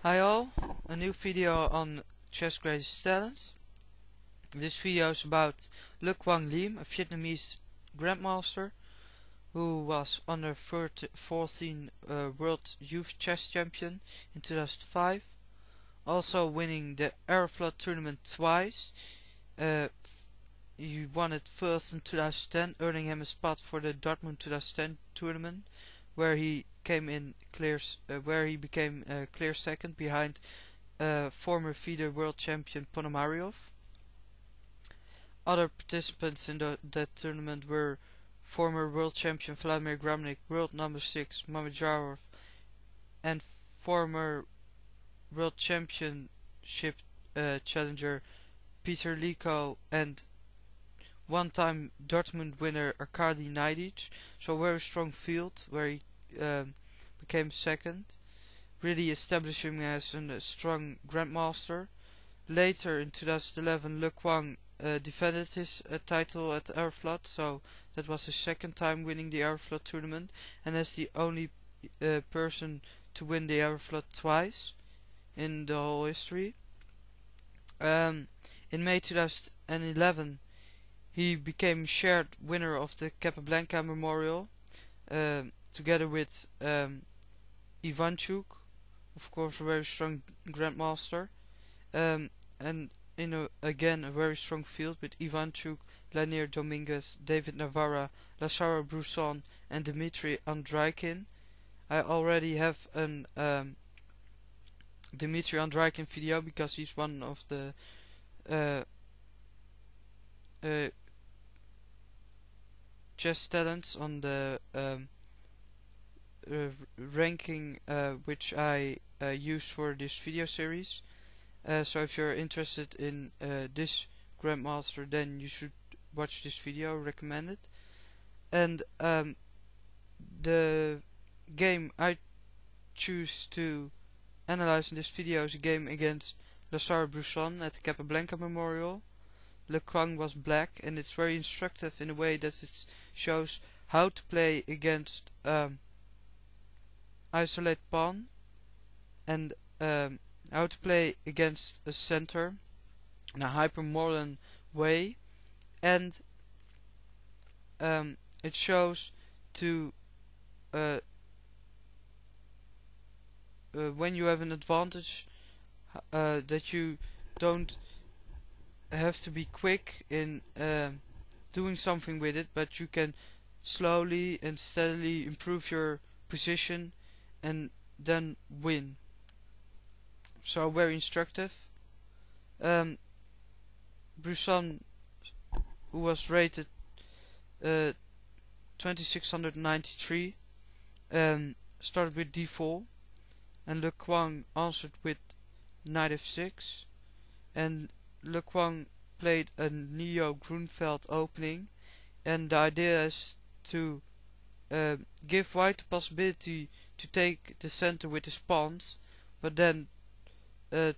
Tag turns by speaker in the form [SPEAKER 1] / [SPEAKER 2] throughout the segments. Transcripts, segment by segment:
[SPEAKER 1] Hi all, a new video on chess greatest talents. This video is about Quang Liem, a Vietnamese grandmaster who was under 14 World Youth Chess Champion in 2005, also winning the Aeroflot tournament twice. He won it first in 2010, earning him a spot for the Dortmund 2010 tournament, where he became clear second behind former FIDE world champion Ponomariov. Other participants in that tournament were former world champion Vladimir Gramnik, world number 6 Mamedjarov, and former world championship challenger Peter Liko, and one-time Dortmund winner Arkady Naidic. So a very strong field where he became second, really establishing him as a strong grandmaster. Later in 2011, Quang defended his title at Aeroflot, so that was his second time winning the Aeroflot tournament, and as the only person to win the Aeroflot twice in the whole history. In May 2011, he became shared winner of the Capablanca Memorial, together with Ivanchuk, of course a very strong grandmaster, and again a very strong field with Ivanchuk, Lanier Dominguez, David Navarra, Lazaro Bruzon, and Dmitry Andreikin. I already have an Dmitry Andreikin video because he's one of the chess talents on the ranking which I used for this video series. So if you're interested in this grandmaster, then you should watch this video, recommend it. And the game I choose to analyze in this video is a game against Lazaro Bruzon at the Capablanca Memorial. Quang was black, and it's very instructive in a way that it shows how to play against isolate pawn, and how to play against a center in a hypermodern way, and it shows to when you have an advantage, that you don't have to be quick in doing something with it, but you can slowly and steadily improve your position and then win. So very instructive. Bruzon, who was rated 2693, started with d4, and Quang answered with knight f6, and Quang played a neo-Grunfeld opening, and the idea is to give white the possibility to take the center with his pawns, but then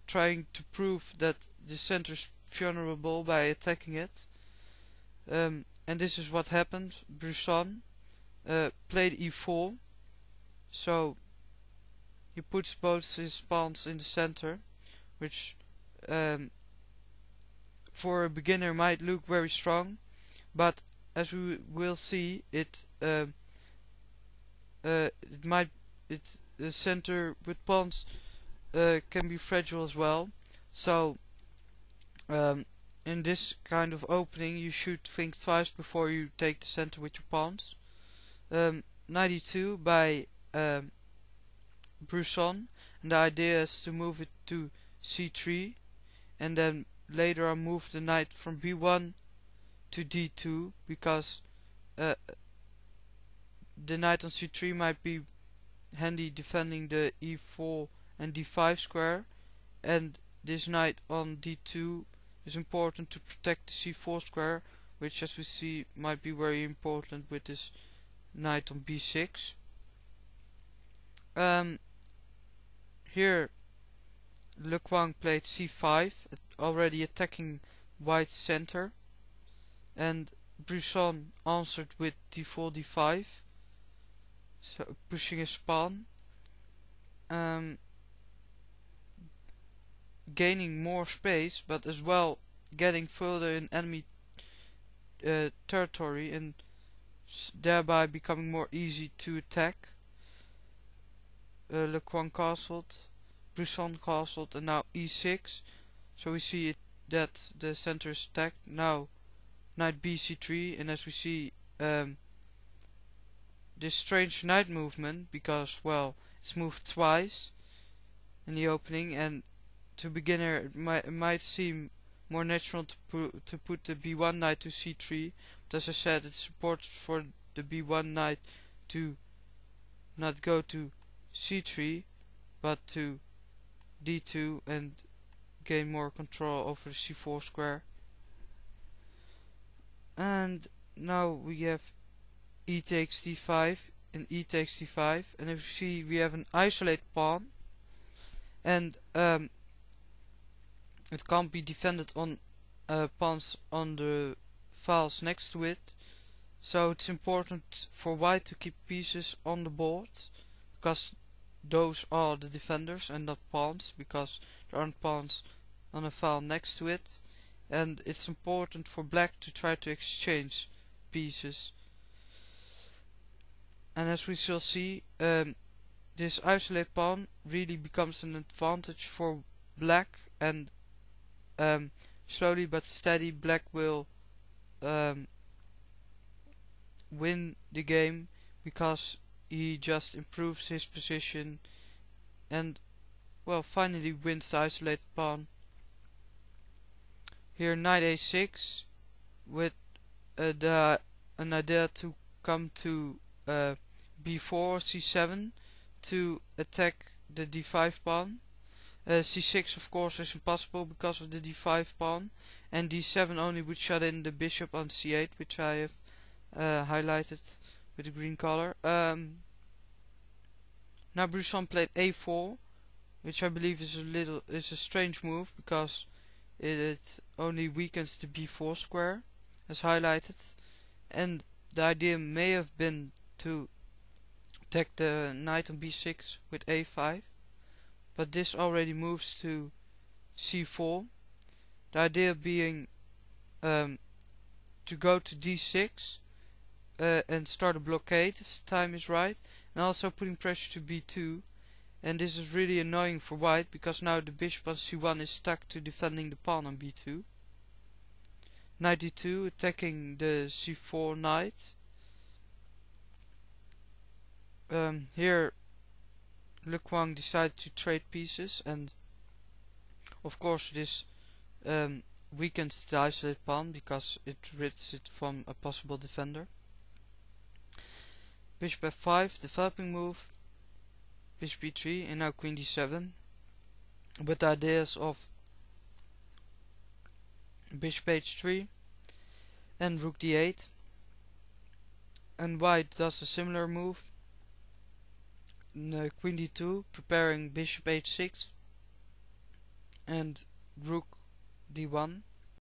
[SPEAKER 1] trying to prove that the center is vulnerable by attacking it. And this is what happened. Bruzon played e4, so he puts both his pawns in the center, which for a beginner might look very strong, but as we will see, the center with pawns can be fragile as well. So in this kind of opening, you should think twice before you take the center with your pawns. Knight e2 by Bruzon, and the idea is to move it to c3, and then later on move the knight from b1 to d2, because the knight on c3 might be handy defending the e4 and d5 square, and this knight on d2 is important to protect the c4 square, which, as we see, might be very important with this knight on b6. Here Quang played c5, already attacking white's center, and Bruzon answered with d4, d5, so pushing his pawn. gaining more space, but as well getting further in enemy territory, and thereby becoming more easy to attack. Le Quang castled, Bruzon castled, and now e6. So we see that the center is attacked. Now knight bc3, and as we see this strange knight movement, because well, it's moved twice in the opening, and to beginner it might seem more natural to put the b1 knight to c3, but as I said, it's important for the b1 knight to not go to c3 but to d2 and gain more control over the c4 square. And now we have e takes d5 and e takes d5, and if you see, we have an isolated pawn, and it can't be defended on pawns on the files next to it. So it's important for white to keep pieces on the board, because those are the defenders and not pawns, because there aren't pawns on a file next to it. And it's important for black to try to exchange pieces. And as we shall see, this isolated pawn really becomes an advantage for black, and slowly but steady black will win the game, because he just improves his position and well, finally wins the isolated pawn. Here knight a6 with an idea to come to b4 c7 to attack the d5 pawn. c6 of course is impossible because of the d5 pawn, and d7 only would shut in the bishop on c8, which I have highlighted with the green color. Now Bruzon played a4, which I believe is a strange move, because it only weakens the b4 square as highlighted, and the idea may have been to attack the knight on b6 with a5, but this already moves to c4. The idea being to go to d6 and start a blockade if the time is right, and also putting pressure to b2. And this is really annoying for white, because now the bishop on c1 is stuck to defending the pawn on b2. Knight d2 attacking the c4 knight. Here Le Quang decided to trade pieces, and of course this weakens the isolated pawn because it rids it from a possible defender. Bishop f5, developing move. Bishop b3, and now queen d7, with the ideas of bishop h3 and rook d8. And white does a similar move, queen d2, preparing bishop h6 and rook d1.